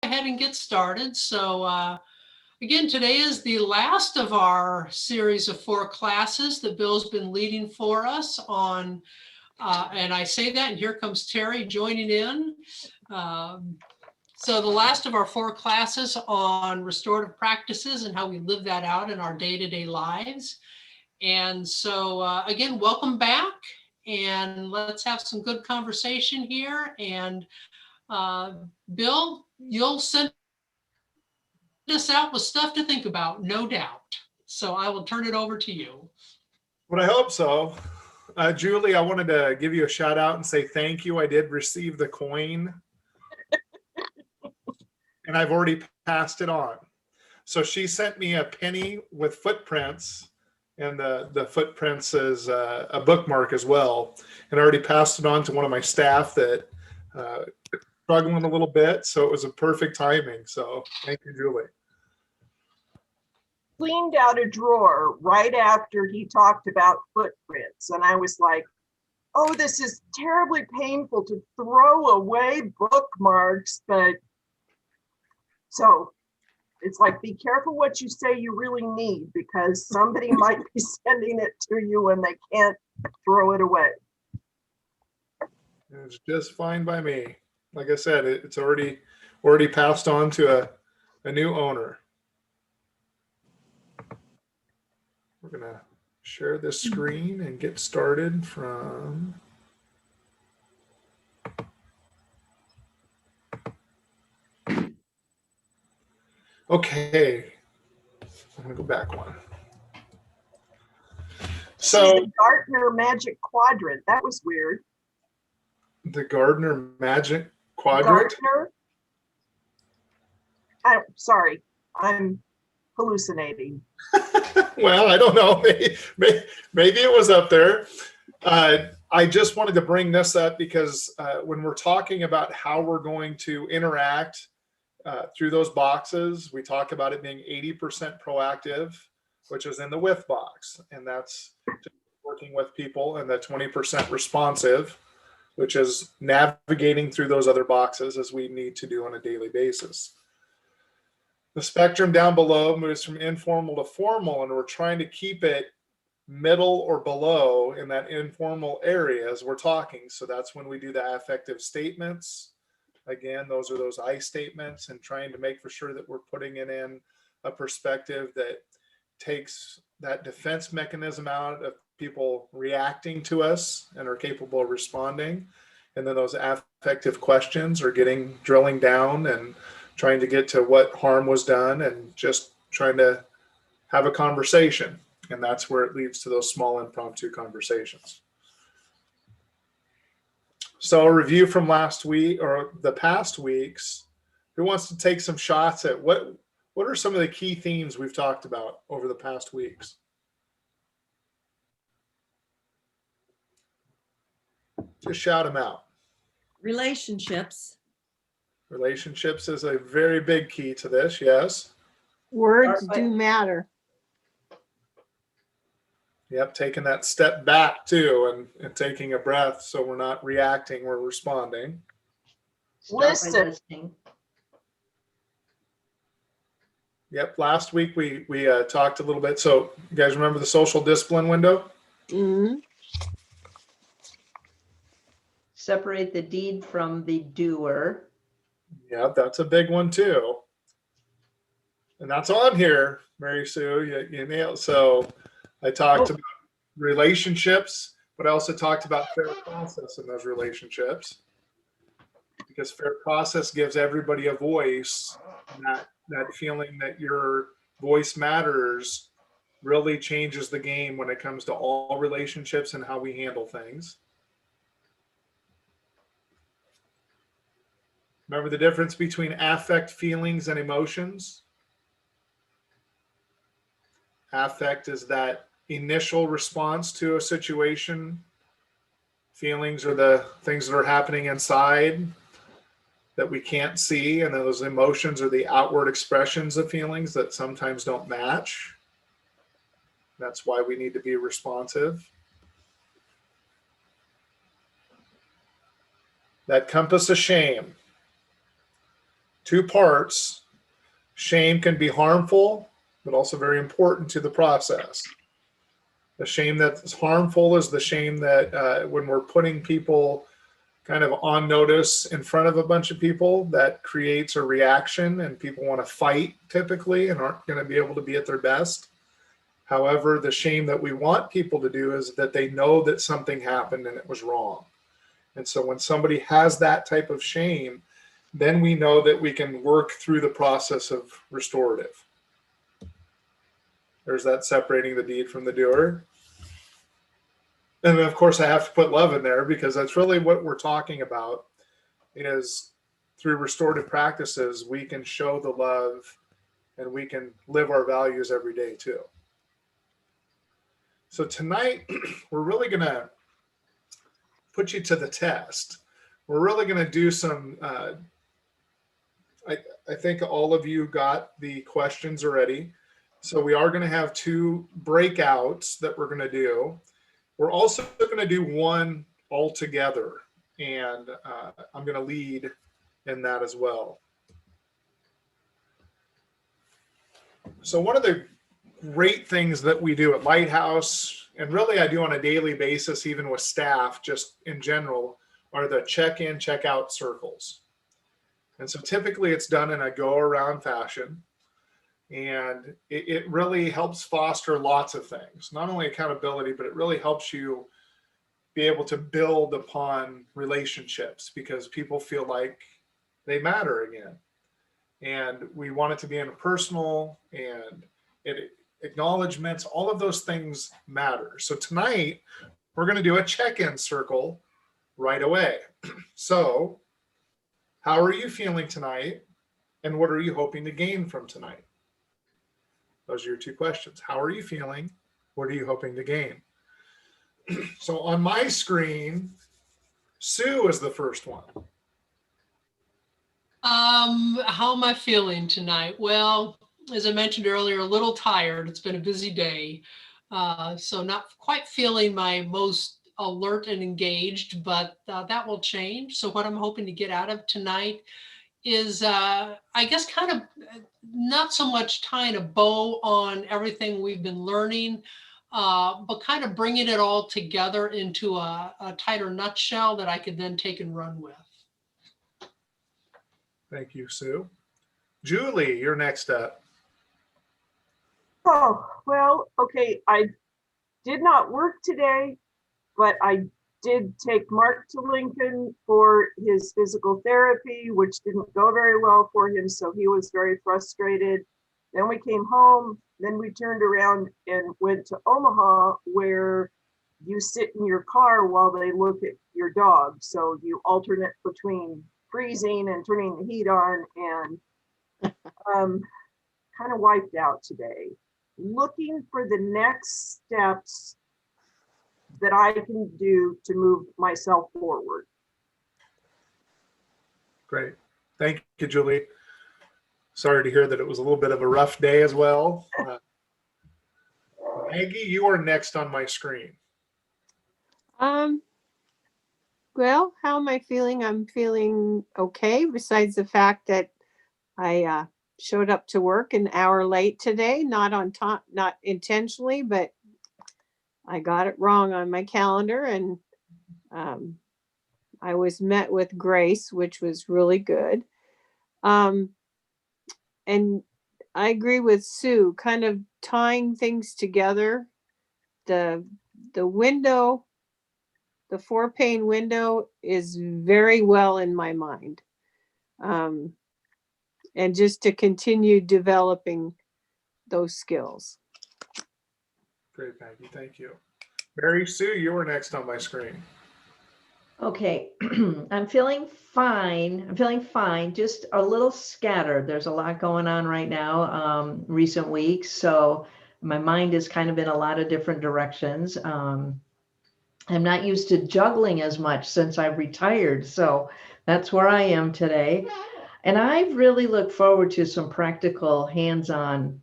ahead and get started. So again, today is the last of our series of 4 classes that Bill's been leading for us on, and I say that, and here comes Terry joining in. So the last of our 4 classes on restorative practices and how we live that out in our day-to-day lives. And so again, welcome back, and let's have some good conversation here. And Bill, you'll send us out with stuff to think about, no doubt. So I will turn it over to you. Well, I hope so. Julie, I wanted to give you a shout out and say thank you. I did receive the coin and I've already passed it on. So she sent me a penny with footprints, and the footprints is a bookmark as well. And I already passed it on to one of my staff that struggling a little bit. So it was a perfect timing. So thank you, Julie. Cleaned out a drawer right after he talked about footprints. And I was like, oh, this is terribly painful to throw away bookmarks. But so it's like, be careful what you say you really need, because somebody might be sending it to you and they can't throw it away. It's just fine by me. Like I said, it's already passed on to a new owner. We're going to share this screen and get started from. Okay, I'm going to go back one. So the Gartner Magic Quadrant, that was weird. The Gartner Magic Quadrant? Gartner? Sorry, I'm hallucinating. Well, I don't know. Maybe it was up there. I just wanted to bring this up because when we're talking about how we're going to interact through those boxes, we talk about it being 80% proactive, which is in the with box. And that's just working with people, and the 20% responsive, which is navigating through those other boxes as we need to do on a daily basis. The spectrum down below moves from informal to formal, and we're trying to keep it middle or below in that informal area as we're talking. So that's when we do the affective statements. Again, those are those I statements, and trying to make for sure that we're putting it in a perspective that takes that defense mechanism out of people reacting to us and are capable of responding. And then those affective questions are drilling down and trying to get to what harm was done and just trying to have a conversation. And that's where it leads to those small impromptu conversations. So a review from last week or the past weeks. Who wants to take some shots at what are some of the key themes we've talked about over the past weeks? Just shout them out. Relationships. Relationships is a very big key to this, yes. Words do matter. Yep, taking that step back too, and taking a breath so we're not reacting, we're responding. Listen. Yep, last week we talked a little bit. So you guys remember the social discipline window? Mm-hmm. Separate the deed from the doer. Yeah, that's a big one too. And that's on here, Mary Sue. You nailed. So I talked about relationships, but I also talked about fair process in those relationships, because fair process gives everybody a voice. And that feeling that your voice matters really changes the game when it comes to all relationships and how we handle things. Remember the difference between affect, feelings, and emotions? Affect is that initial response to a situation. Feelings are the things that are happening inside that we can't see, and those emotions are the outward expressions of feelings that sometimes don't match. That's why we need to be responsive. That compass of shame. two parts. Shame can be harmful, but also very important to the process. The shame that's harmful is the shame that when we're putting people kind of on notice in front of a bunch of people, that creates a reaction and people want to fight typically and aren't going to be able to be at their best. However, the shame that we want people to do is that they know that something happened and it was wrong. And so when somebody has that type of shame, then we know that we can work through the process of restorative. There's that separating the deed from the doer. And of course, I have to put love in there because that's really what we're talking about is through restorative practices, we can show the love and we can live our values every day too. So tonight, we're really going to put you to the test. We're really going to do some, I think all of you got the questions already. So we are going to have 2 breakouts that we're going to do. We're also going to do one all together, and I'm going to lead in that as well. So one of the great things that we do at Lighthouse, and really I do on a daily basis, even with staff, just in general, are the check-in, check-out circles. And so typically it's done in a go-around fashion. And it really helps foster lots of things, not only accountability, but it really helps you be able to build upon relationships because people feel like they matter again. And we want it to be interpersonal and acknowledgments, all of those things matter. So tonight, we're going to do a check-in circle right away. So how are you feeling tonight? And what are you hoping to gain from tonight? Those are your 2 questions. How are you feeling? What are you hoping to gain? So on my screen, Sue is the first one. How am I feeling tonight? Well, as I mentioned earlier, a little tired. It's been a busy day. So not quite feeling my most alert and engaged, but that will change. So what I'm hoping to get out of tonight is, I guess, kind of not so much tying a bow on everything we've been learning, but kind of bringing it all together into a tighter nutshell that I could then take and run with. Thank you, Sue. Julie, you're next up. Oh, well, okay, I did not work today, but I did take Mark to Lincoln for his physical therapy, which didn't go very well for him, so he was very frustrated. Then we came home, then we turned around and went to Omaha, where you sit in your car while they look at your dog. So you alternate between freezing and turning the heat on, and kind of wiped out today. Looking for the next steps that I can do to move myself forward. Great. Thank you, Julie. Sorry to hear that it was a little bit of a rough day as well. Maggie, you are next on my screen. Well, how am I feeling? I'm feeling okay, besides the fact that I showed up to work an hour late today, not on time, not intentionally, but I got it wrong on my calendar, and I was met with grace, which was really good. And I agree with Sue, kind of tying things together. The window, the 4-pane window is very well in my mind. And just to continue developing those skills. Great, Maggie. Thank you. Mary Sue, you were next on my screen. Okay, I'm feeling fine. I'm feeling fine, just a little scattered. There's a lot going on right now, recent weeks. So my mind is kind of in a lot of different directions. I'm not used to juggling as much since I've retired. So that's where I am today. And I really look forward to some practical hands-on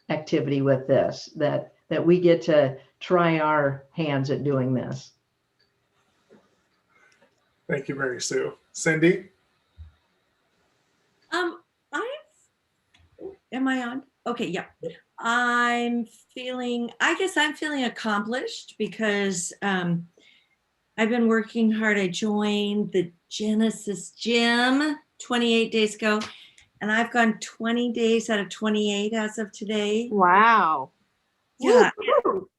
activity with this, that we get to try our hands at doing this. Thank you, Mary Sue. Cindy? am I on? Okay, yeah. I guess I'm feeling accomplished because I've been working hard. I joined the Genesis Gym 28 days ago, and I've gone 20 days out of 28 as of today. Wow. Yeah. Woo-hoo.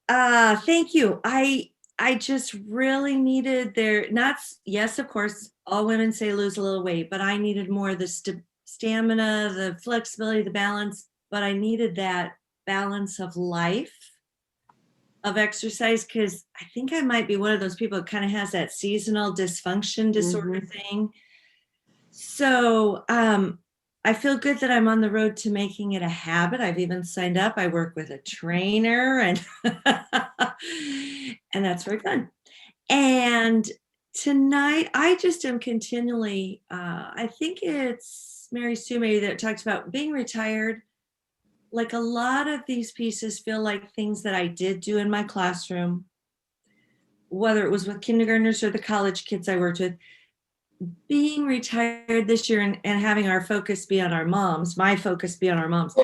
Thank you. I just really needed yes, of course, all women say lose a little weight, but I needed more of the stamina, the flexibility, the balance, but I needed that balance of life, of exercise, because I think I might be one of those people that kind of has that seasonal dysfunction disorder thing. So I feel good that I'm on the road to making it a habit. I've even signed up. I work with a trainer and and that's very fun. And tonight I just am continually, I think it's Mary Sue maybe that talks about being retired. Like a lot of these pieces feel like things that I did do in my classroom, whether it was with kindergartners or the college kids I worked with. Being retired this year and having our focus be on our moms, my focus be on our moms.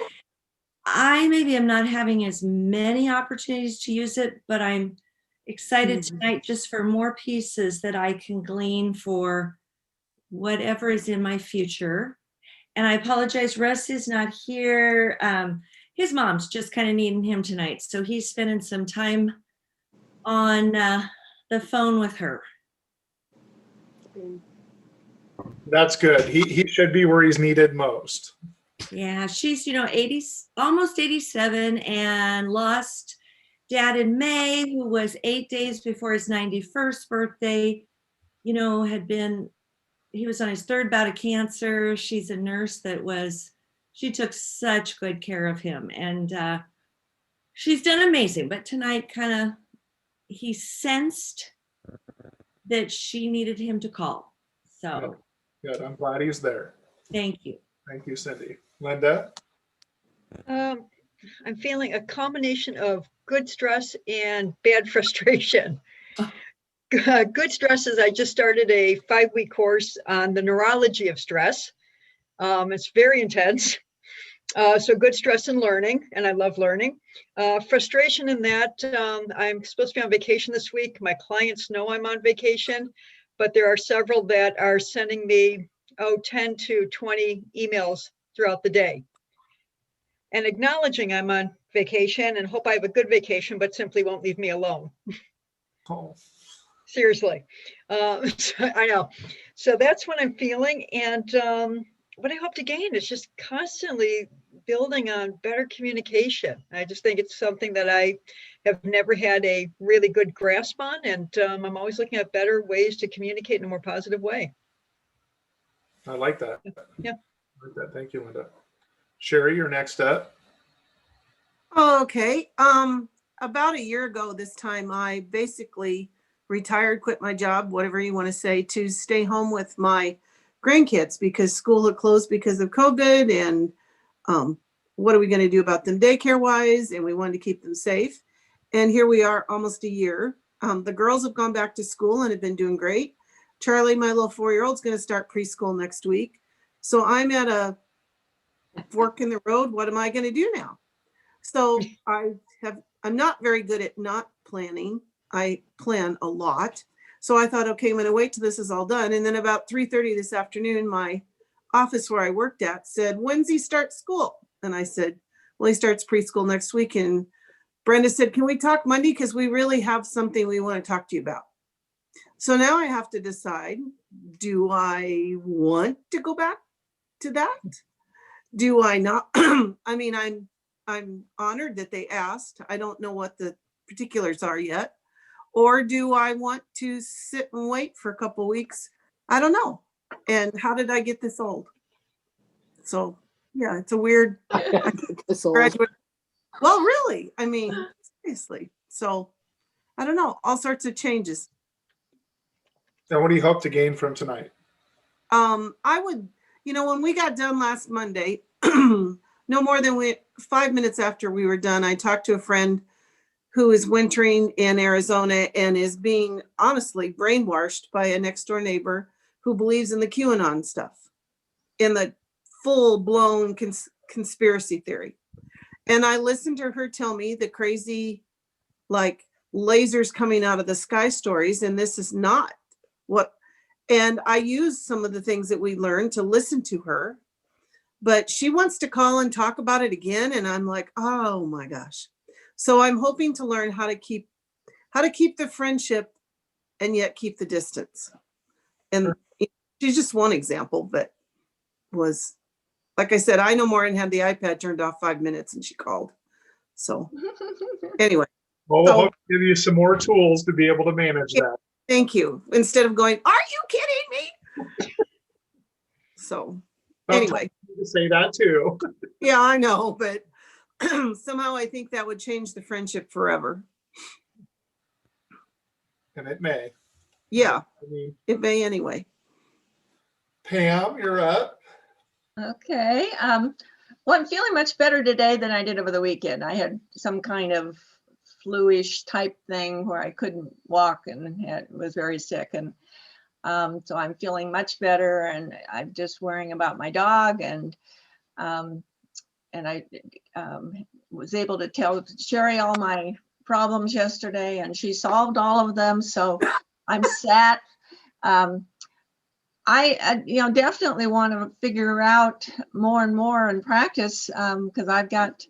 I maybe am not having as many opportunities to use it, but I'm excited tonight just for more pieces that I can glean for whatever is in my future. And I apologize, Russ is not here. His mom's just kind of needing him tonight. So he's spending some time on the phone with her. That's good. He should be where he's needed most. Yeah, she's, 80, almost 87 and lost dad in May, who was 8 days before his 91st birthday, he was on his third bout of cancer. She's a nurse she took such good care of him, and she's done amazing. But tonight he sensed that she needed him to call. So Good. I'm glad he's there. thank you. Thank you, Cindy. Linda? I'm feeling a combination of good stress and bad frustration. Good stress is I just started a 5-week course on the neurology of stress. It's very intense. So good stress and learning, and I love learning. Frustration in that I'm supposed to be on vacation this week. My clients know I'm on vacation, but there are several that are sending me 10 to 20 emails throughout the day. And acknowledging I'm on vacation and hope I have a good vacation, but simply won't leave me alone. Oh. Seriously. So I know. So that's what I'm feeling. And what I hope to gain is just constantly building on better communication. I just think it's something that I have never had a really good grasp on. And I'm always looking at better ways to communicate in a more positive way. I like that. Yeah. I like that. Thank you, Linda. Sherry, you're next up. Okay. About a year ago this time, I basically retired, quit my job, whatever you want to say, to stay home with my grandkids because school had closed because of COVID. And what are we going to do about them daycare wise? And we wanted to keep them safe. And here we are almost a year. The girls have gone back to school and have been doing great. Charlie, my little 4-year-old, is going to start preschool next week. So I'm at a fork in the road. What am I going to do now? So I'm not very good at not planning. I plan a lot. So I thought, okay, I'm going to wait till this is all done. And then about 3:30 this afternoon, my office where I worked at said, when's he start school? And I said, well, he starts preschool next week. And Brenda said, can we talk Monday? Because we really have something we want to talk to you about. So now I have to decide, do I want to go back to that? Do I not? I mean, I'm honored that they asked. I don't know what the particulars are yet. Or do I want to sit and wait for a couple of weeks? I don't know. And how did I get this old? So yeah, it's a weird graduate. Well, really, I mean, seriously. So I don't know, all sorts of changes. And what do you hope to gain from tonight? I would, when we got done last Monday, no more than 5 minutes after we were done, I talked to a friend who is wintering in Arizona and is being honestly brainwashed by a next door neighbor who believes in the QAnon stuff, in the full blown conspiracy theory. And I listened to her tell me the crazy, like lasers coming out of the sky stories. And this is not what, and I used some of the things that we learned to listen to her, but she wants to call and talk about it again. And I'm like, oh my gosh. So I'm hoping to learn how to keep the friendship and yet keep the distance. And she's just one example, but was, like I said, I no more and had the iPad turned off 5 minutes and she called. So anyway. Well, we'll hope to give you some more tools to be able to manage that. Thank you. Instead of going, are you kidding me? So anyway. To say that too. Yeah, I know, but somehow I think that would change the friendship forever. And it may. Yeah, I mean, it may anyway. Pam, you're up. Okay. Well, I'm feeling much better today than I did over the weekend. I had some kind of flu-ish type thing where I couldn't walk and was very sick. And so I'm feeling much better, and I'm just worrying about my dog. And I was able to tell Sherry all my problems yesterday, and she solved all of them. So I'm set. I definitely want to figure out more and more and practice because I've got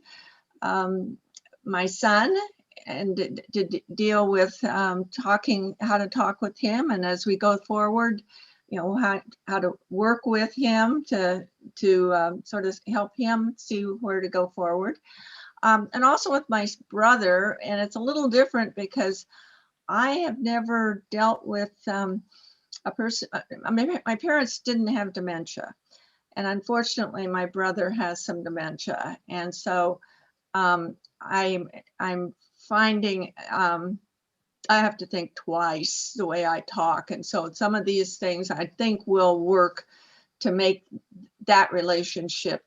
my son and to deal with how to talk with him, and as we go forward, how to work with him to sort of help him see where to go forward, and also with my brother. And it's a little different because I have never dealt with a person. My parents didn't have dementia, and unfortunately my brother has some dementia, and so I'm finding I have to think twice the way I talk. And so some of these things I think will work to make that relationship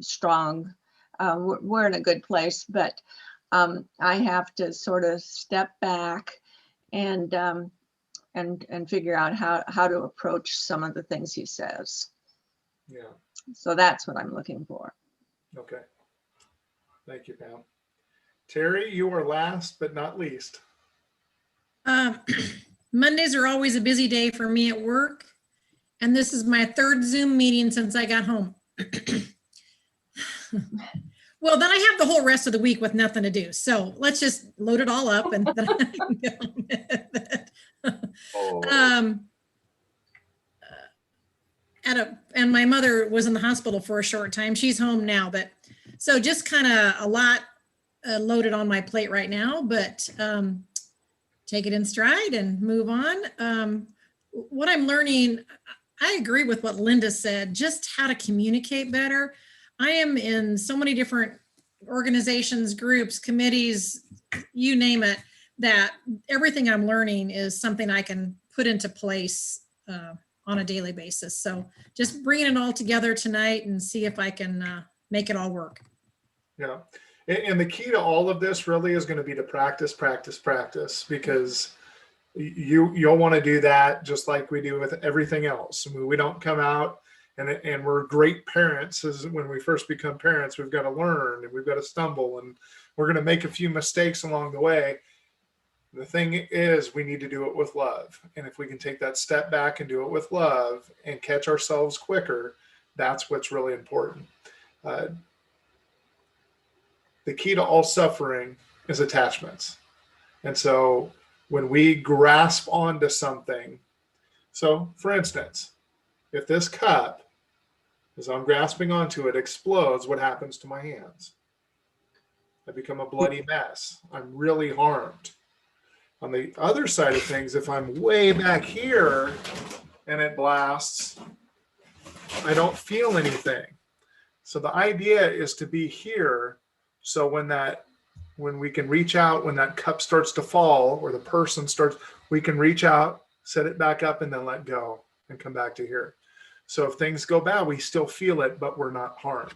strong. We're in a good place, but I have to sort of step back and figure out how to approach some of the things he says. Yeah. So that's what I'm looking for. Okay. Thank you, Pam. Terry, you are last but not least. Mondays are always a busy day for me at work, and this is my third Zoom meeting since I got home. Well, then I have the whole rest of the week with nothing to do. So let's just load it all up and then I can get on with it. And my mother was in the hospital for a short time. She's home now, but so just kind of a lot loaded on my plate right now, but take it in stride and move on. What I'm learning, I agree with what Linda said, just how to communicate better. I am in so many different organizations, groups, committees, you name it, that everything I'm learning is something I can put into place on a daily basis. So just bringing it all together tonight and see if I can make it all work. Yeah. And the key to all of this really is going to be to practice, because you'll want to do that just like we do with everything else. I mean, we don't come out and we're great parents. As when we first become parents, we've got to learn and we've got to stumble and we're going to make a few mistakes along the way. The thing is, we need to do it with love. And if we can take that step back and do it with love and catch ourselves quicker, that's what's really important. The key to all suffering is attachments. And so when we grasp onto something, so for instance, if this cup, as I'm grasping onto it, explodes, what happens to my hands? I become a bloody mess. I'm really harmed. On the other side of things, if I'm way back here and it blasts, I don't feel anything. So the idea is to be here. So when we can reach out, when that cup starts to fall or the person starts, we can reach out, set it back up, and then let go and come back to here. So if things go bad, we still feel it, but we're not harmed.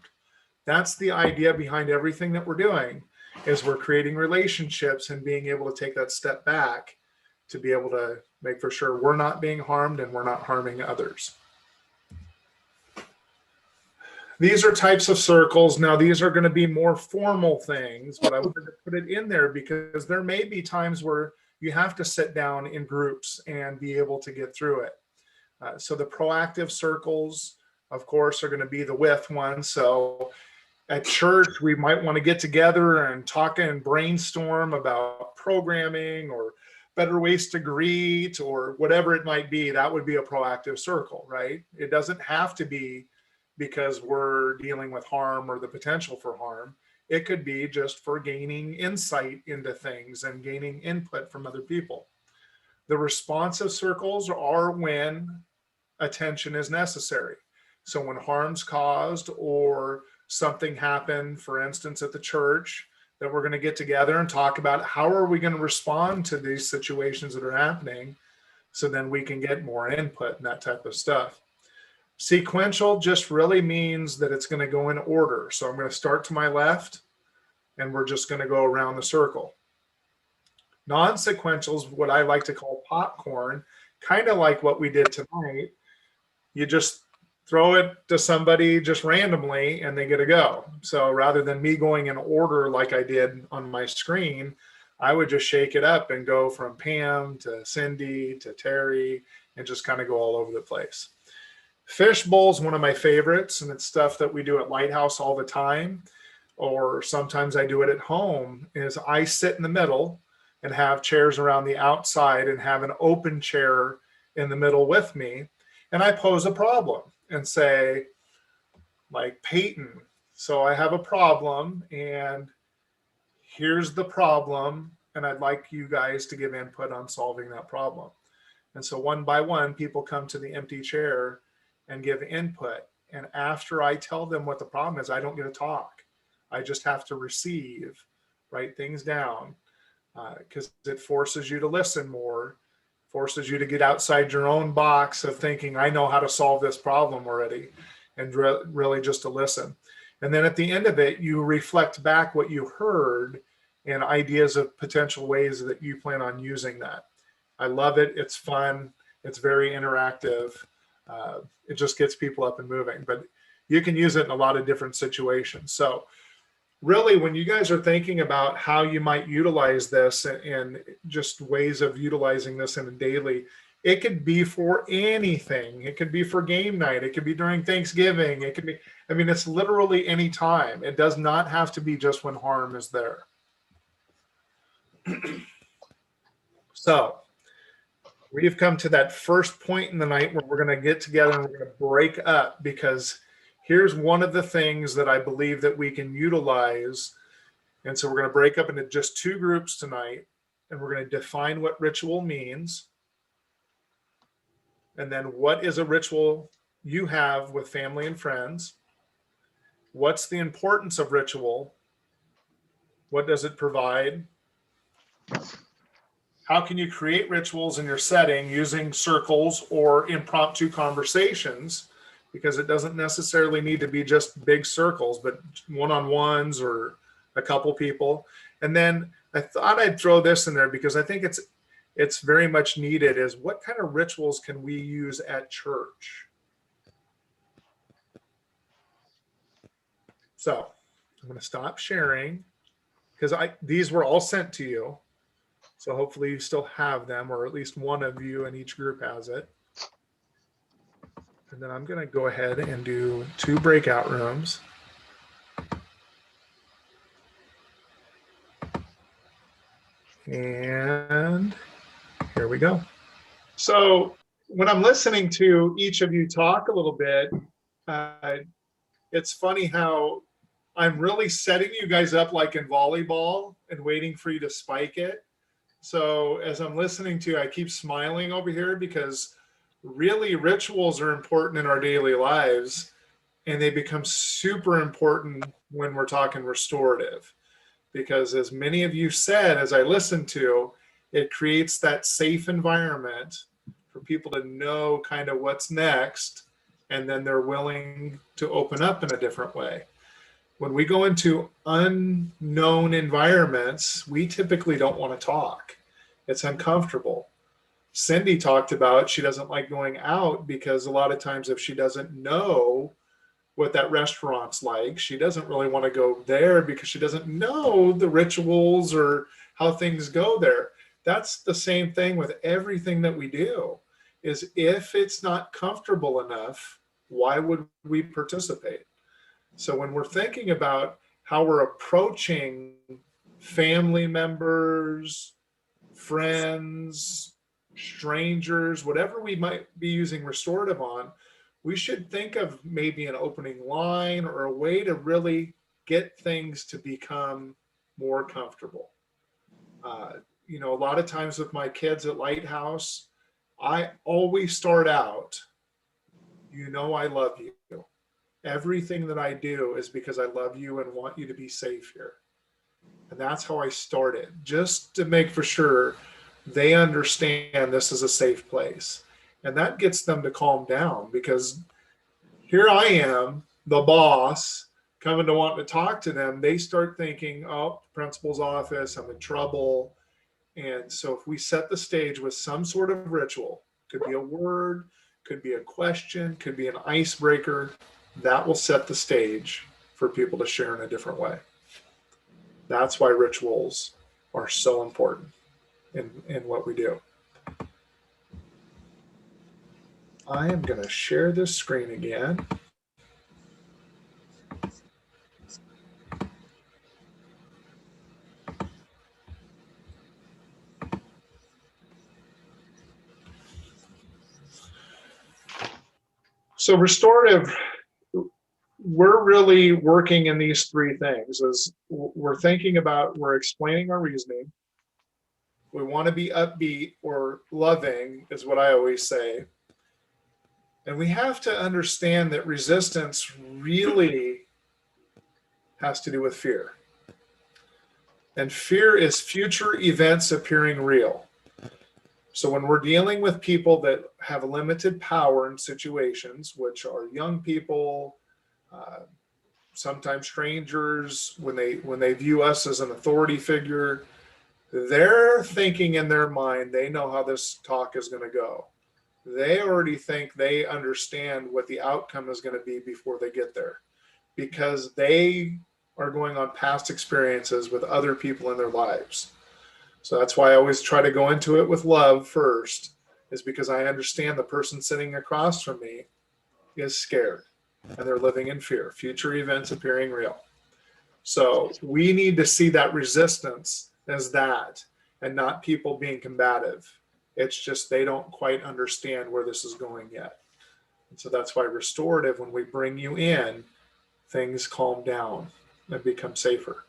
That's the idea behind everything that we're doing, is we're creating relationships and being able to take that step back to be able to make for sure we're not being harmed and we're not harming others. these are types of circles. Now, these are going to be more formal things, but I wanted to put it in there because there may be times where you have to sit down in groups and be able to get through it. So the proactive circles, of course, are going to be the with ones. So at church, we might want to get together and talk and brainstorm about programming or better ways to greet or whatever it might be. That would be a proactive circle, right? It doesn't have to be because we're dealing with harm or the potential for harm. It could be just for gaining insight into things and gaining input from other people. The responsive circles are when attention is necessary. So when harm's caused or something happened, for instance, at the church, that we're going to get together and talk about how are we going to respond to these situations that are happening, so then we can get more input and that type of stuff. Sequential just really means that it's going to go in order. So I'm going to start to my left and we're just going to go around the circle. Non-sequential is what I like to call popcorn, kind of like what we did tonight. You just throw it to somebody just randomly and they get to go. So rather than me going in order like I did on my screen, I would just shake it up and go from Pam to Cindy to Terry and just kind of go all over the place. Fishbowl is one of my favorites, and it's stuff that we do at Lighthouse all the time, or sometimes I do it at home, is I sit in the middle and have chairs around the outside and have an open chair in the middle with me. And I pose a problem and say, like, Peyton, so I have a problem and here's the problem, and I'd like you guys to give input on solving that problem. And so one by one, people come to the empty chair and give input. And after I tell them what the problem is, I don't get to talk. I just have to receive, write things down, because it forces you to listen more, forces you to get outside your own box of thinking, I know how to solve this problem already, and really just to listen. And then at the end of it, you reflect back what you heard and ideas of potential ways that you plan on using that. I love it. It's fun. It's very interactive. It just gets people up and moving, but you can use it in a lot of different situations. So really, when you guys are thinking about how you might utilize this and just ways of utilizing this in a daily, it could be for anything. It could be for game night. It could be during Thanksgiving. It could be, I mean, it's literally any time. It does not have to be just when harm is there. So we've come to that first point in the night where we're going to get together and we're going to break up, because here's one of the things that I believe that we can utilize. And so we're going to break up into just two groups tonight, and we're going to define what ritual means. And then what is a ritual you have with family and friends? What's the importance of ritual? What does it provide? How can you create rituals in your setting using circles or impromptu conversations? Because it doesn't necessarily need to be just big circles, but one-on-ones or a couple people. And then I thought I'd throw this in there because I think it's very much needed, is what kind of rituals can we use at church? So I'm going to stop sharing because these were all sent to you. So hopefully you still have them, or at least one of you in each group has it. And then I'm going to go ahead and do 2 breakout rooms. And here we go. So when I'm listening to each of you talk a little bit, it's funny how I'm really setting you guys up like in volleyball and waiting for you to spike it. So as I'm listening to you, I keep smiling over here because really rituals are important in our daily lives, and they become super important when we're talking restorative, because as many of you said, as I listened to, it creates that safe environment for people to know kind of what's next, and then they're willing to open up in a different way. When we go into unknown environments, we typically don't want to talk. It's uncomfortable. Cindy talked about she doesn't like going out because a lot of times if she doesn't know what that restaurant's like. She doesn't really want to go there because she doesn't know the rituals or how things go there. That's the same thing with everything that we do, is if it's not comfortable enough, why would we participate? So when we're thinking about how we're approaching family members, friends, strangers, whatever we might be using restorative on, we should think of maybe an opening line or a way to really get things to become more comfortable. You know, a lot of times with my kids at Lighthouse, I always start out, you know, I love you. Everything that I do is because I love you and want you to be safe here. And that's how I started, just to make for sure they understand this is a safe place. And that gets them to calm down, because here I am, the boss, coming to want to talk to them. They start thinking, oh, principal's office, I'm in trouble. And so if we set the stage with some sort of ritual, could be a word, could be a question, could be an icebreaker, that will set the stage for people to share in a different way. That's why rituals are so important in what we do. I am going to share this screen again. So restorative, we're really working in these three things. As we're thinking about, we're explaining our reasoning. We want to be upbeat or loving, is what I always say. And we have to understand that resistance really has to do with fear. And fear is future events appearing real. So when we're dealing with people that have limited power in situations, which are young people, sometimes strangers, when they view us as an authority figure, they're thinking in their mind, they know how this talk is going to go. They already think they understand what the outcome is going to be before they get there, because they are going on past experiences with other people in their lives. So that's why I always try to go into it with love first, is because I understand the person sitting across from me is scared and they're living in fear, future events appearing real. So we need to see that resistance as that, and not people being combative. It's just they don't quite understand where this is going yet. And so that's why restorative, when we bring you in, things calm down and become safer.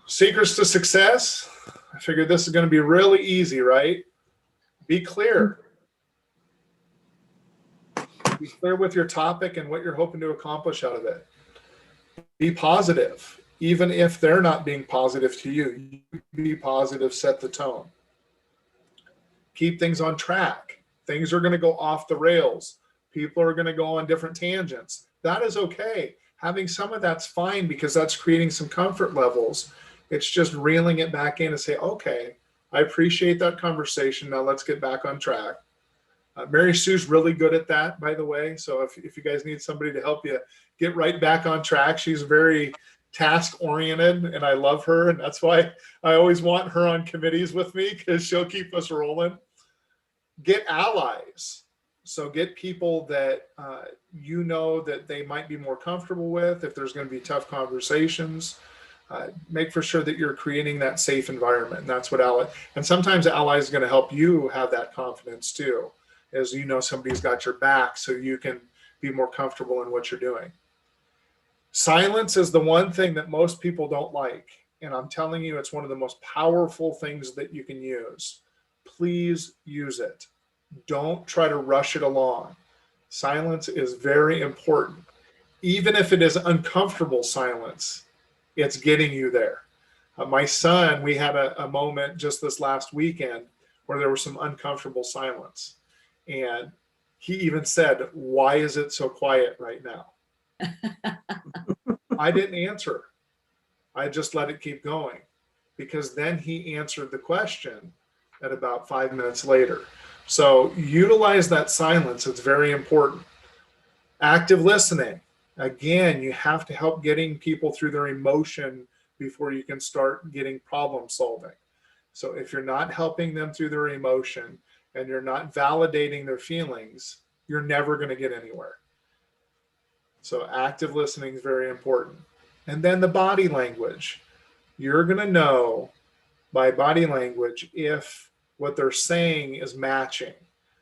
Secrets to success. I figured this is going to be really easy, right? Be clear. Be clear with your topic and what you're hoping to accomplish out of it. Be positive, even if they're not being positive to you. You be positive, set the tone. Keep things on track. Things are going to go off the rails. People are going to go on different tangents. That is okay. Having some of that's fine, because that's creating some comfort levels. It's just reeling it back in and say, okay, I appreciate that conversation. Now let's get back on track. Mary Sue's really good at that, by the way. So if you guys need somebody to help you get right back on track, she's very task oriented, and I love her. And that's why I always want her on committees with me, because she'll keep us rolling. Get allies. So get people that you know that they might be more comfortable with if there's going to be tough conversations. Make for sure that you're creating that safe environment. And that's what and sometimes allies is going to help you have that confidence too, as you know somebody's got your back, so you can be more comfortable in what you're doing. Silence is the one thing that most people don't like. And I'm telling you, it's one of the most powerful things that you can use. Please use it. Don't try to rush it along. Silence is very important. Even if it is uncomfortable silence, it's getting you there. My son, we had a moment just this last weekend where there was some uncomfortable silence. And he even said, "Why is it so quiet right now?" I didn't answer. I just let it keep going, because then he answered the question at about 5 minutes later. So utilize that silence. It's very important. Active listening. Again, you have to help getting people through their emotion before you can start getting problem solving. So if you're not helping them through their emotion and you're not validating their feelings, you're never going to get anywhere. So active listening is very important. And then the body language. You're going to know by body language if what they're saying is matching.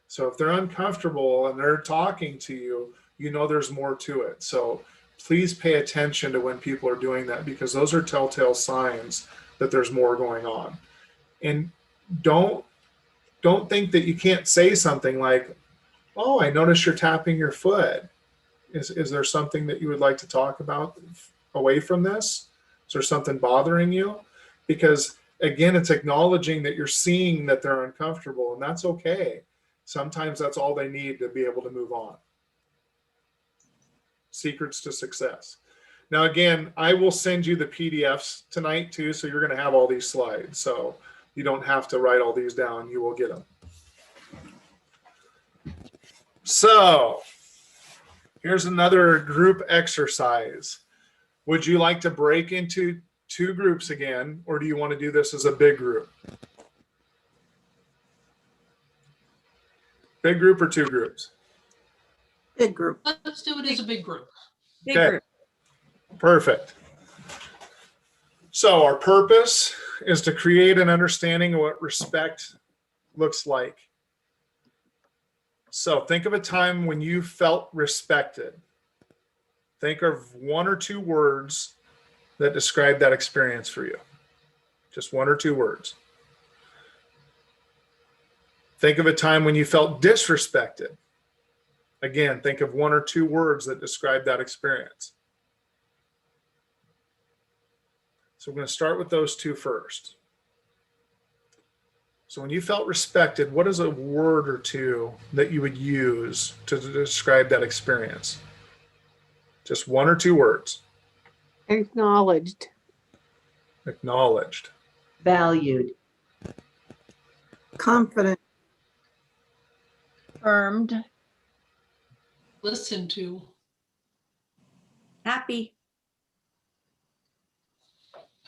So if they're uncomfortable and they're talking to you, you know there's more to it. So please pay attention to when people are doing that, because those are telltale signs that there's more going on. And don't think that you can't say something like, oh, I noticed you're tapping your foot. Is there something that you would like to talk about away from this? Is there something bothering you? Because again, it's acknowledging that you're seeing that they're uncomfortable, and that's okay. Sometimes that's all they need to be able to move on. Secrets to success. Now, again, I will send you the PDFs tonight too, so you're going to have all these slides. So you don't have to write all these down. You will get them. So here's another group exercise. Would you like to break into 2 groups again, or do you want to do this as a big group? Big group or 2 groups? Big group. Let's do it as a big group. Big Okay. group. Perfect. So our purpose is to create an understanding of what respect looks like. So think of a time when you felt respected. Think of 1 or 2 words that describe that experience for you. Just 1 or 2 words. Think of a time when you felt disrespected. Again, think of 1 or 2 words that describe that experience. So we're going to start with those 2 first. So when you felt respected, what is a word or 2 that you would use to describe that experience? Just 1 or 2 words. Acknowledged. Acknowledged. Valued. Confident. Affirmed. Listen to. Happy.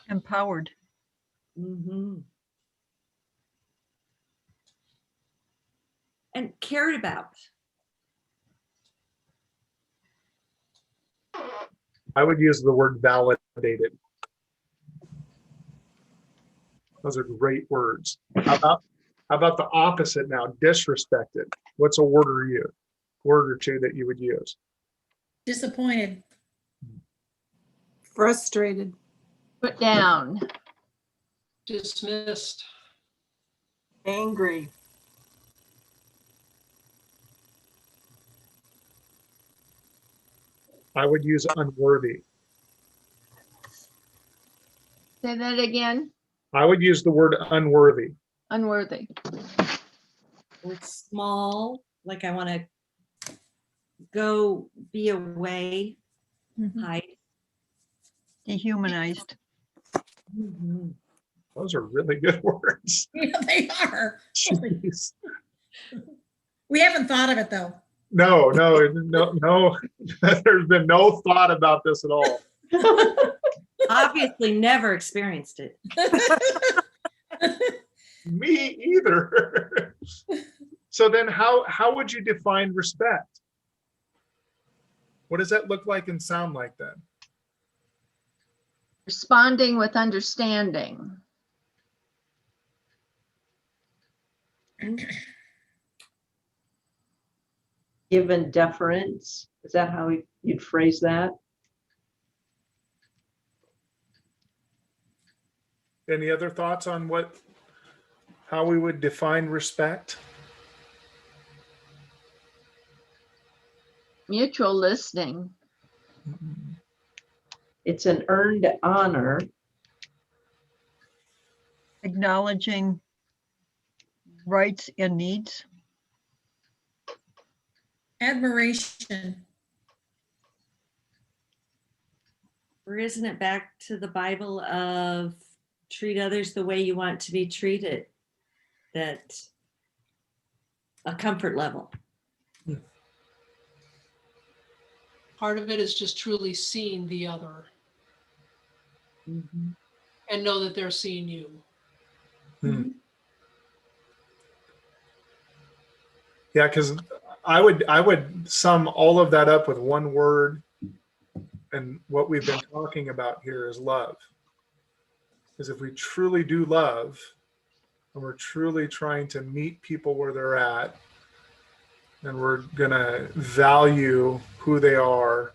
Empowered. Mm-hmm. And cared about. I would use the word validated. Those are great words. How about the opposite now? Disrespected. What's a word or 2 that you would use? Disappointed. Frustrated. Put down. Dismissed. Angry. I would use unworthy. Say that again. I would use the word unworthy. Unworthy. Or small, like I want to go be away, Mhm. hide. Dehumanized. Mm-hmm. Those are really good words. Yeah, they are. Jeez. We haven't thought of it though. No. There's been no thought about this at all. Obviously never experienced it. Me either. So then how would you define respect? What does that look like and sound like then? Responding with understanding. Given deference. Is that how you'd phrase that? Any other thoughts on how we would define respect? Mutual listening. It's an earned honor. Acknowledging rights and needs. Admiration. Or isn't it back to the Bible of treat others the way you want to be treated? That a comfort level. Part of it is just truly seeing the other and know that they're seeing you. Yeah, because I would sum all of that up with one word, and what we've been talking about here is love. Because if we truly do love, and we're truly trying to meet people where they're at, and we're gonna value who they are,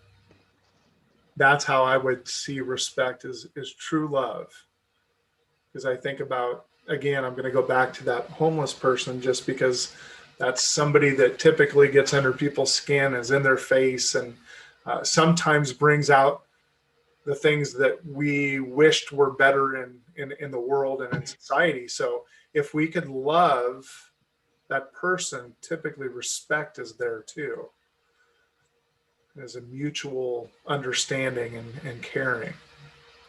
that's how I would see respect is true love. Because I think about, again, I'm gonna go back to that homeless person, just because that's somebody that typically gets under people's skin, is in their face, and sometimes brings out the things that we wished were better in the world and in society. So if we could love that person, typically respect is there too. There's a mutual understanding and caring.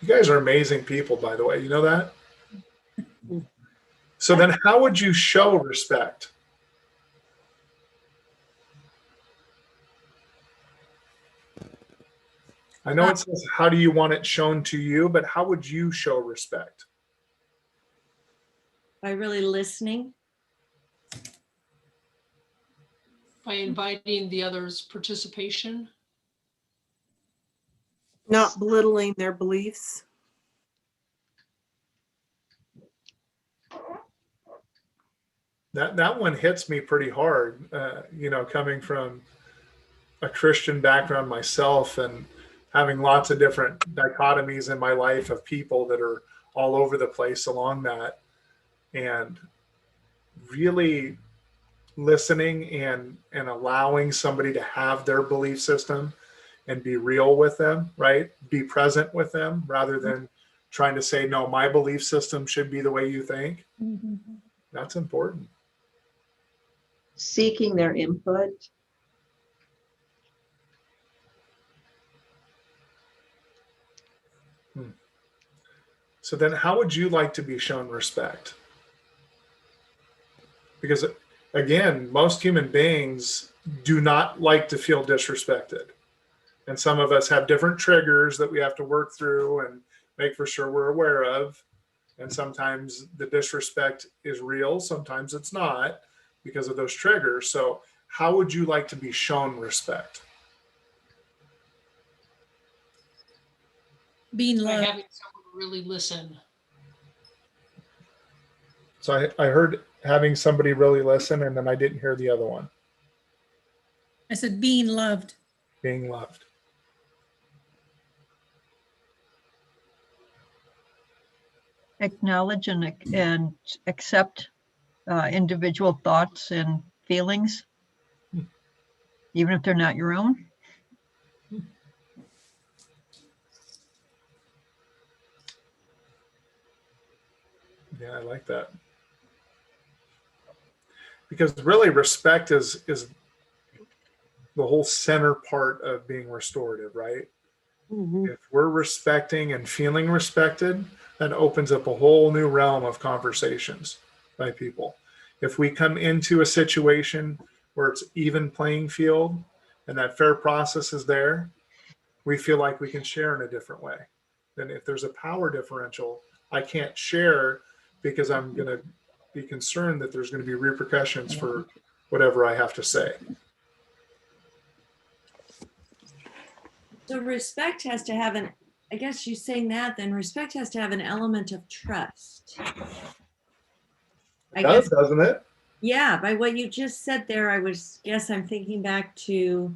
You guys are amazing people, by the way. You know that? So then how would you show respect? I know it says, how do you want it shown to you? But how would you show respect? By really listening. By inviting the other's participation. Not belittling their beliefs. That one hits me pretty hard, coming from a Christian background myself and having lots of different dichotomies in my life of people that are all over the place along that, and really listening and allowing somebody to have their belief system and be real with them, right? Be present with them rather than trying to say, no, my belief system should be the way you think. That's important. Seeking their input. So then how would you like to be shown respect? Because again, most human beings do not like to feel disrespected. And some of us have different triggers that we have to work through and make for sure we're aware of. And sometimes the disrespect is real, sometimes it's not because of those triggers. So how would you like to be shown respect? Being By loved. having someone really listen. So I heard having somebody really listen, and then I didn't hear the other one. I said being loved. Being loved. Acknowledge and accept individual thoughts and feelings, even if they're not your own. Yeah, I like that. Because really respect is the whole center part of being restorative, right? If we're respecting and feeling respected, that opens up a whole new realm of conversations by people. If we come into a situation where it's even playing field and that fair process is there, we feel like we can share in a different way. Then if there's a power differential, I can't share because I'm going to be concerned that there's going to be repercussions for whatever I have to say. So respect has to have I guess you're saying that, then respect has to have an element of trust. It does, doesn't it? Yeah, by what you just said there, I'm thinking back to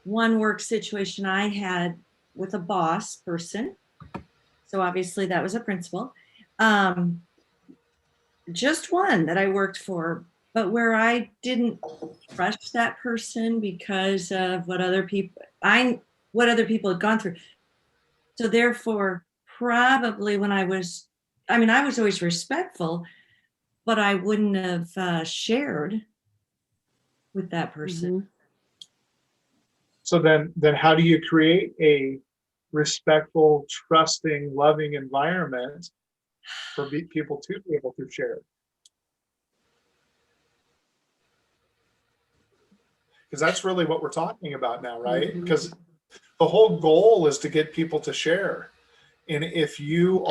one work situation I had with a boss person. So obviously that was a principal. Just one that I worked for, but where I didn't trust that person because of what other people had gone through. So therefore, probably when I was always respectful, but I wouldn't have shared with that person. So then how do you create a respectful, trusting, loving environment for people to be able to share? because that's really what we're talking about now, right? Mhm. Because the whole goal is to get people to share. And if people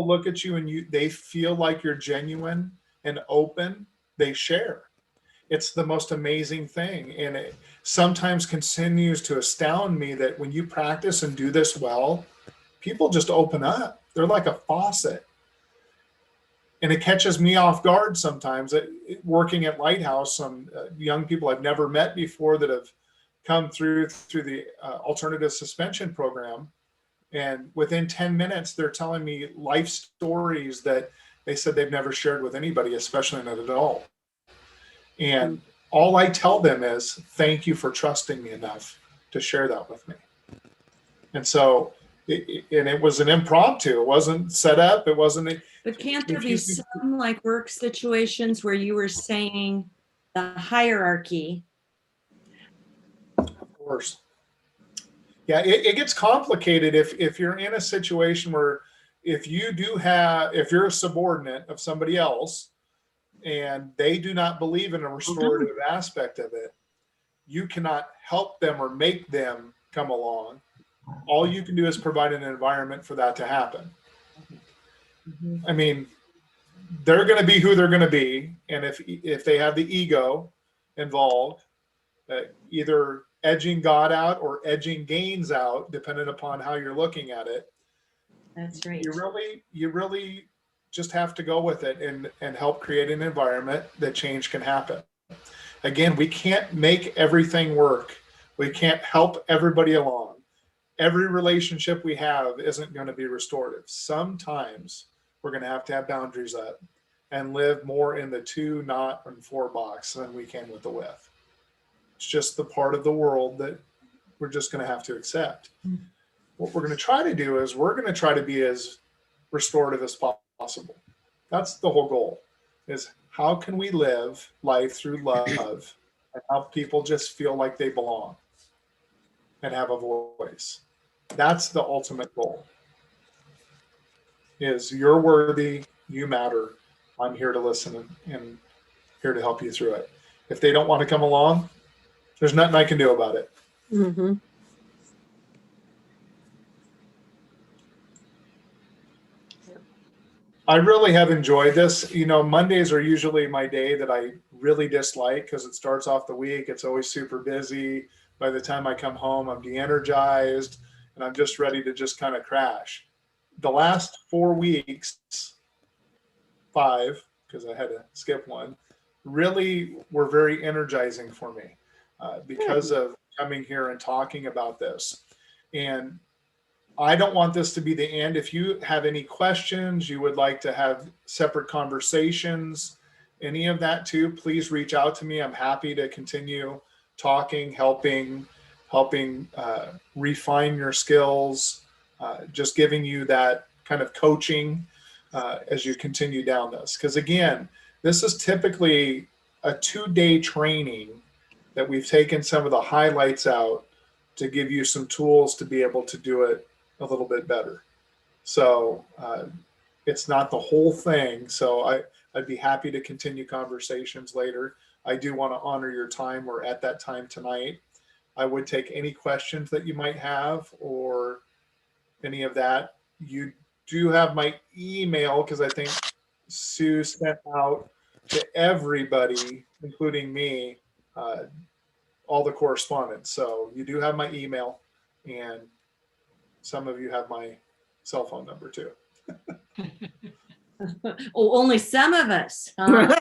look at you and they feel like you're genuine and open, they share. It's the most amazing thing. And it sometimes continues to astound me that when you practice and do this well, people just open up. They're like a faucet. And it catches me off guard sometimes. Working at Lighthouse, some young people I've never met before that have come through the alternative suspension program. And within 10 minutes, they're telling me life stories that they said they've never shared with anybody, especially an adult. And all I tell them is, thank you for trusting me enough to share that with me. And so, it was an impromptu. It wasn't set up. It wasn't. But can't there be some like work situations where you were saying the hierarchy? Of course. Yeah, it gets complicated if you're in a situation where if you're a subordinate of somebody else and they do not believe in a restorative aspect of it, you cannot help them or make them come along. All you can do is provide an environment for that to happen. I mean, they're going to be who they're going to be. And if they have the ego involved, either edging God out or edging gains out, depending upon how you're looking at it. That's right. You really just have to go with it and help create an environment that change can happen. Again, we can't make everything work. We can't help everybody along. Every relationship we have isn't going to be restorative. Sometimes we're going to have boundaries up and live more in the 2, not in 4 box than we can with the with. It's just the part of the world that we're just going to have to accept. What we're going to try to do is we're going to try to be as restorative as possible. That's the whole goal, is how can we live life through love and help people just feel like they belong and have a voice. That's the ultimate goal, is you're worthy, you matter, I'm here to listen and here to help you through it. If they don't want to come along, there's nothing I can do about it. Mm-hmm. I really have enjoyed this. Mondays are usually my day that I really dislike because it starts off the week. It's always super busy. By the time I come home, I'm de-energized and I'm just ready to just kind of crash. The last 4 weeks, 5, because I had to skip one, really were very energizing for me because of coming here and talking about this. And I don't want this to be the end. If you have any questions, you would like to have separate conversations, any of that too, please reach out to me. I'm happy to continue talking, helping refine your skills, just giving you that kind of coaching as you continue down this. Because again, this is typically a 2-day training that we've taken some of the highlights out to give you some tools to be able to do it a little bit better. So it's not the whole thing. So I'd be happy to continue conversations later. I do want to honor your time. We're at that time tonight. I would take any questions that you might have or any of that. You do have my email because I think Sue sent out to everybody, including me, all the correspondence. So you do have my email, and some of you have my cell phone number too. Oh, only some of us. Huh?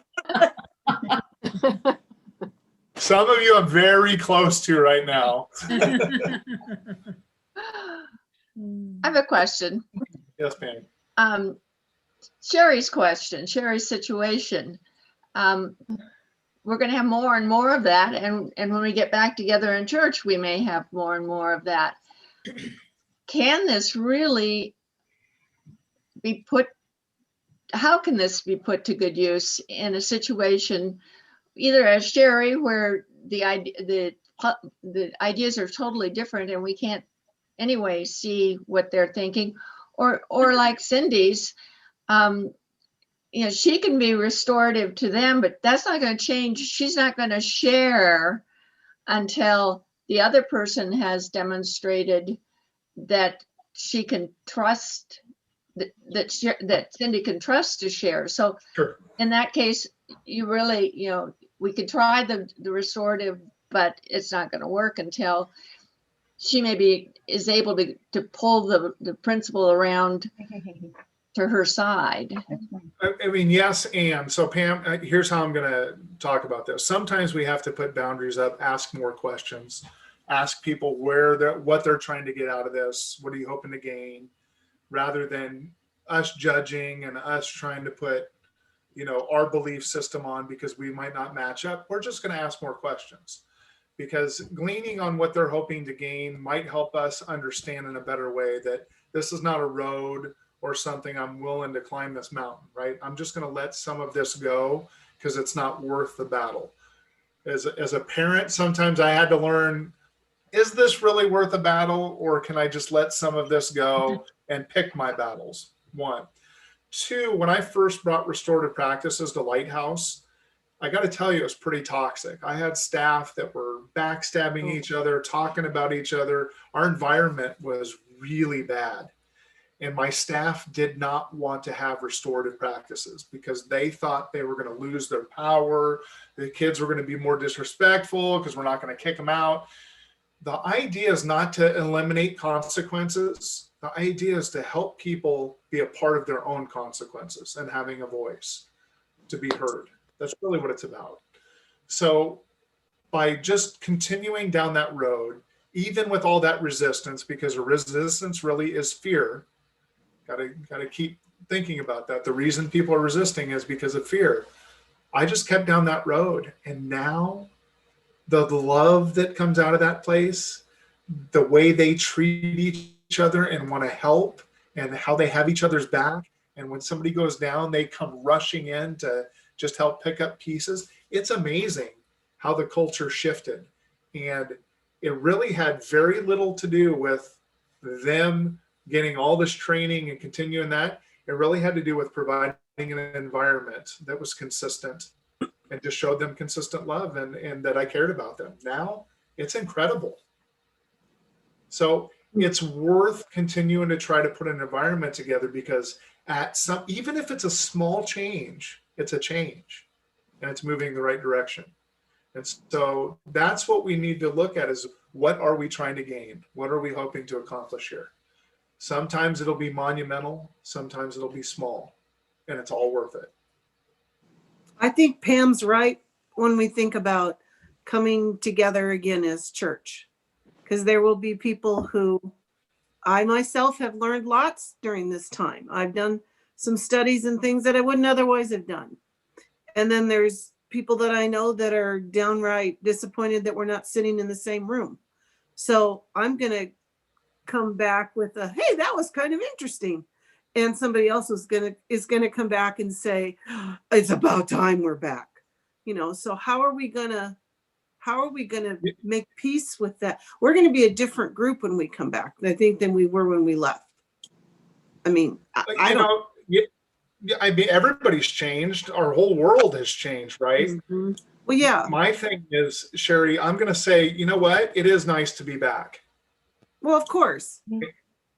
Some of you I'm very close to right now. I have a question. Yes, ma'am. Sherry's situation. We're going to have more and more of that. And when we get back together in church, we may have more and more of that. Can this really be how can this be put to good use in a situation, either as Sherry, where the ideas are totally different and we can't anyway see what they're thinking, or like Cindy's, she can be restorative to them, but that's not going to change. She's not going to share until the other person has demonstrated that she can trust, that Cindy can trust to share. So Sure. in that case, you really, we could try the restorative, but it's not going to work until she maybe is able to pull the principal around to her side. I mean, yes, and so Pam, here's how I'm going to talk about this. Sometimes we have to put boundaries up, ask more questions, ask people what they're trying to get out of this. What are you hoping to gain? Rather than us judging and us trying to put, our belief system on because we might not match up. We're just going to ask more questions, because gleaning on what they're hoping to gain might help us understand in a better way that this is not a road or something I'm willing to climb this mountain, right? I'm just going to let some of this go because it's not worth the battle. As a parent, sometimes I had to learn, is this really worth a battle, or can I just let some of this go and pick my battles? One. Two, when I first brought restorative practices to Lighthouse, I got to tell you, it was pretty toxic. I had staff that were backstabbing each other, talking about each other. Our environment was really bad. And my staff did not want to have restorative practices because they thought they were going to lose their power. The kids were going to be more disrespectful because we're not going to kick them out. The idea is not to eliminate consequences. The idea is to help people be a part of their own consequences and having a voice to be heard. That's really what it's about. So by just continuing down that road, even with all that resistance, because a resistance really is fear, got to keep thinking about that. The reason people are resisting is because of fear. I just kept down that road, and now the love that comes out of that place, the way they treat each other and want to help, and how they have each other's back, and when somebody goes down, they come rushing in to just help pick up pieces. It's amazing how the culture shifted, and it really had very little to do with them getting all this training and continuing that. It really had to do with providing an environment that was consistent and just showed them consistent love and that I cared about them. Now it's incredible. So it's worth continuing to try to put an environment together, because even if it's a small change, it's a change and it's moving in the right direction. And so that's what we need to look at, is what are we trying to gain? What are we hoping to accomplish here? Sometimes it'll be monumental, sometimes it'll be small, and it's all worth it. I think Pam's right when we think about coming together again as church, because there will be people who, I myself have learned lots during this time. I've done some studies and things that I wouldn't otherwise have done. And then there's people that I know that are downright disappointed that we're not sitting in the same room. So I'm going to come back with a, hey, that was kind of interesting. And somebody else is going to come back and say, it's about time we're back. So how are we going to make peace with that? We're going to be a different group when we come back, I think, than we were when we left. I mean, I don't. I mean, everybody's changed. Our whole world has changed, right? Mm-hmm. Well, yeah. My thing is, Sherry, I'm going to say, you know what? It is nice to be back. Well, of course.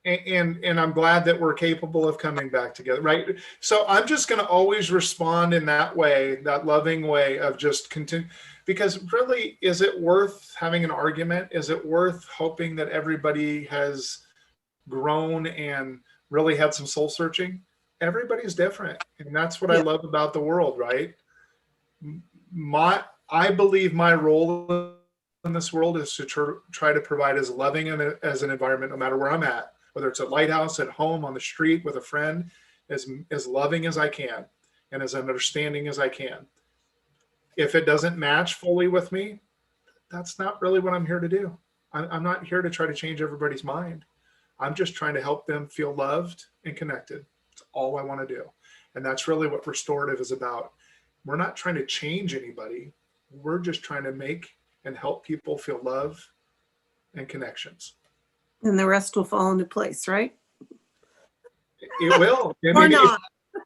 And I'm glad that we're capable of coming back together, right? So I'm just going to always respond in that way, that loving way of just continue. Because really, is it worth having an argument? Is it worth hoping that everybody has grown and really had some soul searching? Everybody's different. And that's what I love about the world, right? I believe my role in this world is to try to provide as loving as an environment, no matter where I'm at, whether it's at Lighthouse, at home, on the street, with a friend, as loving as I can and as understanding as I can. If it doesn't match fully with me, that's not really what I'm here to do. I'm not here to try to change everybody's mind. I'm just trying to help them feel loved and connected. That's all I want to do. And that's really what restorative is about. We're not trying to change anybody. We're just trying to make and help people feel love and connections. And the rest will fall into place, right? It will. Or not.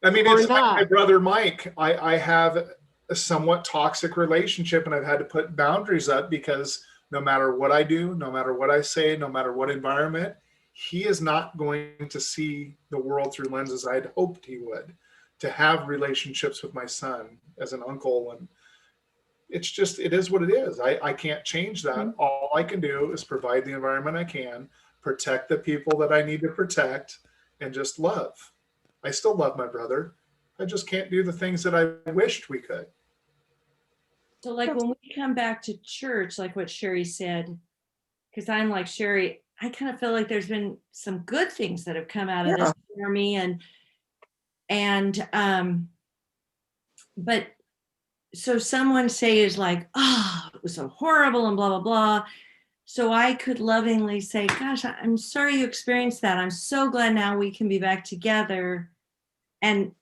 I mean, Or it's like my not. brother Mike. I have a somewhat toxic relationship, and I've had to put boundaries up because no matter what I do, no matter what I say, no matter what environment, he is not going to see the world through lenses I'd hoped he would. To have relationships with my son as an uncle, and it's just, it is what it is. I can't change that. All I can do is provide the environment I can, protect the people that I need to protect, and just love. I still love my brother. I just can't do the things that I wished we could. So like when we come back to church, like what Sherry said, because I'm like Sherry, I kind of feel like there's been some good things that have come out of this for me, but so someone say is like, oh, it was so horrible and blah blah blah. So I could lovingly say, gosh, I'm sorry you experienced that. I'm so glad now we can be back together, and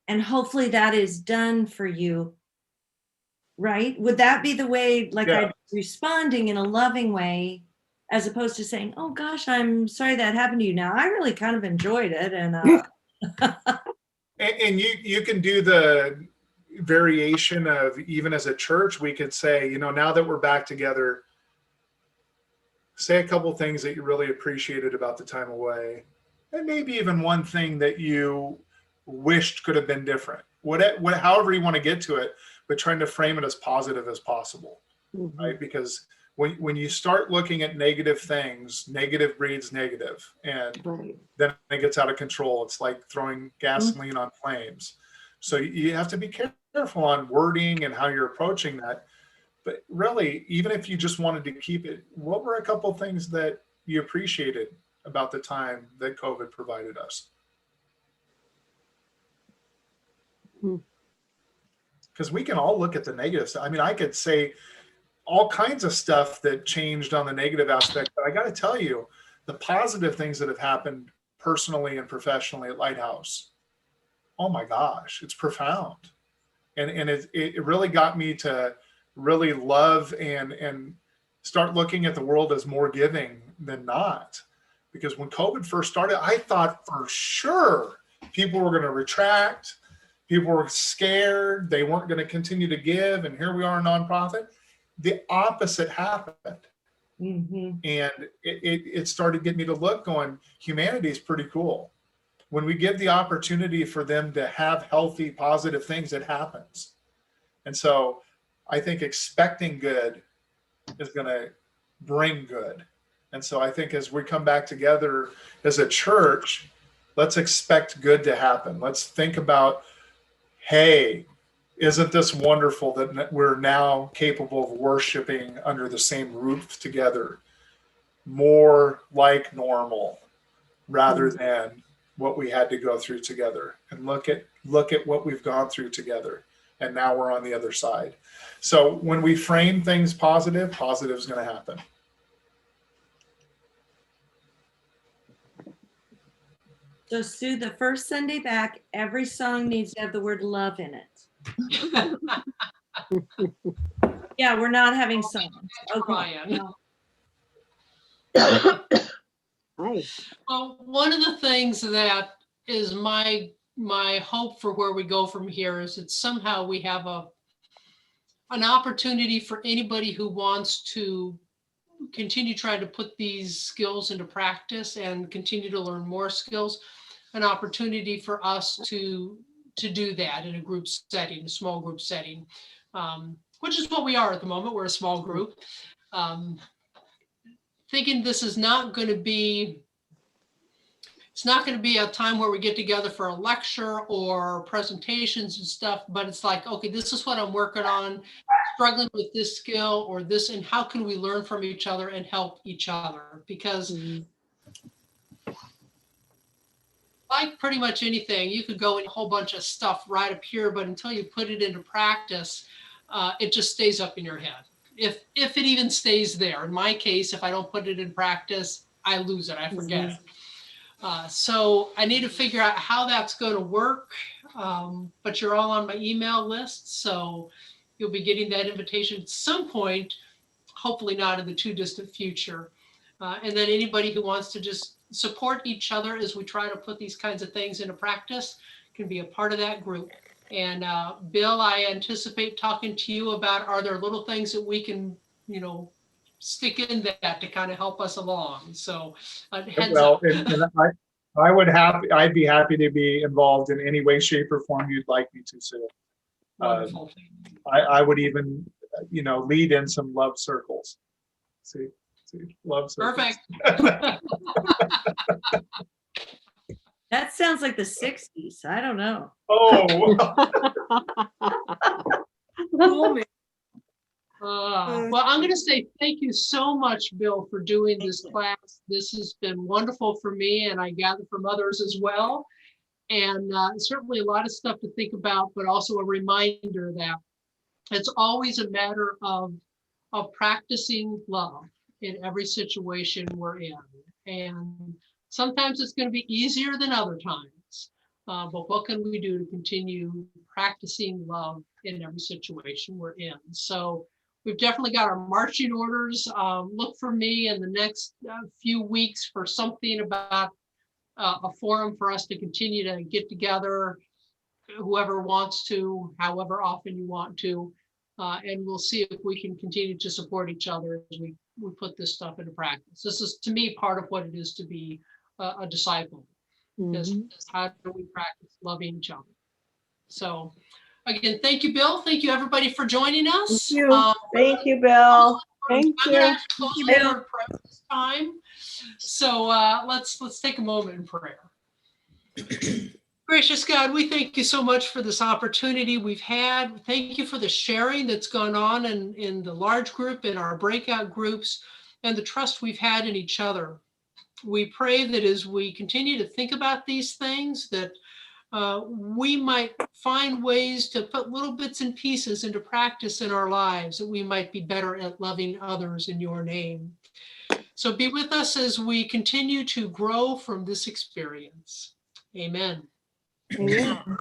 hopefully that is done for you. Right? Would that be the way, like, Yeah. I'm responding in a loving way, as opposed to saying, oh gosh, I'm sorry that happened to you. Now I really kind of enjoyed it. And And you can do the variation of, even as a church, we could say, you know, now that we're back together, say a couple things that you really appreciated about the time away, and maybe even one thing that you wished could have been different. However you want to get to it, but trying to frame it as positive as possible, right? Because when you start looking at negative things, negative breeds negative, and then it gets out of control. It's like throwing gasoline on flames. So you have to be careful on wording and how you're approaching that. But really, even if you just wanted to keep it, what were a couple of things that you appreciated about the time that COVID provided us? Because we can all look at the negatives. I mean, I could say all kinds of stuff that changed on the negative aspect, but I got to tell you, the positive things that have happened personally and professionally at Lighthouse, oh my gosh, it's profound. And it really got me to really love and start looking at the world as more giving than not. Because when COVID first started, I thought for sure people were going to retract. People were scared. They weren't going to continue to give. And here we are, a nonprofit. The opposite happened. And it started getting me to look going, humanity is pretty cool. When we give the opportunity for them to have healthy, positive things, it happens. And so I think expecting good is going to bring good. And so I think as we come back together as a church, let's expect good to happen. Let's think about, hey, isn't this wonderful that we're now capable of worshiping under the same roof together, more like normal rather than what we had to go through together. And look at what we've gone through together. And now we're on the other side. So when we frame things positive, positive is going to happen. so Sue, the first Sunday back, every song needs to have the word love in it. Yeah, we're not having songs. Okay. Well, one of the things that is my hope for where we go from here is that somehow we have an opportunity for anybody who wants to continue trying to put these skills into practice and continue to learn more skills, an opportunity for us to do that in a group setting, a small group setting, which is what we are at the moment. We're a small group. Thinking this is not going to be, it's not going to be a time where we get together for a lecture or presentations and stuff, but it's like, okay, this is what I'm working on, struggling with this skill or this, and how can we learn from each other and help each other? Because like pretty much anything, you could go in a whole bunch of stuff right up here, but until you put it into practice, it just stays up in your head. If it even stays there. In my case, if I don't put it in practice, I lose it, I forget it. So I need to figure out how that's going to work, but you're all on my email list, so you'll be getting that invitation at some point, hopefully not in the too distant future. And then anybody who wants to just support each other as we try to put these kinds of things into practice can be a part of that group. And Bill, I anticipate talking to you about, are there little things that we can, stick in that to kind of help us along? So heads Well, up. and I'd be happy to be involved in any way, shape, or form you'd like me to, Sue. Wonderful. I would even, lead in some love circles. See, love circles. Perfect. That sounds like the 60s. I don't know. Oh, Cool, man. Well, I'm going to say thank you so much, Bill, for doing this class. This has been wonderful for me, and I gather from others as well. And certainly a lot of stuff to think about, but also a reminder that it's always a matter of practicing love in every situation we're in. And sometimes it's going to be easier than other times. But what can we do to continue practicing love in every situation we're in? So we've definitely got our marching orders. Look for me in the next few weeks for something about a forum for us to continue to get together, whoever wants to, however often you want to, and we'll see if we can continue to support each other as we put this stuff into practice. This is, to me, part of what it is to be a disciple. Is how do we practice loving each other? So again, thank you, Bill. Thank you, everybody, for joining us. Thank you. Thank you, Bill. Thank I'm gonna you. actually close you, my Bill. word of prayer this time. So let's take a moment in prayer. Gracious God, we thank you so much for this opportunity we've had. Thank you for the sharing that's gone on in the large group, in our breakout groups, and the trust we've had in each other. We pray that as we continue to think about these things, that we might find ways to put little bits and pieces into practice in our lives, that we might be better at loving others in your name. So be with us as we continue to grow from this experience. Amen. Amen.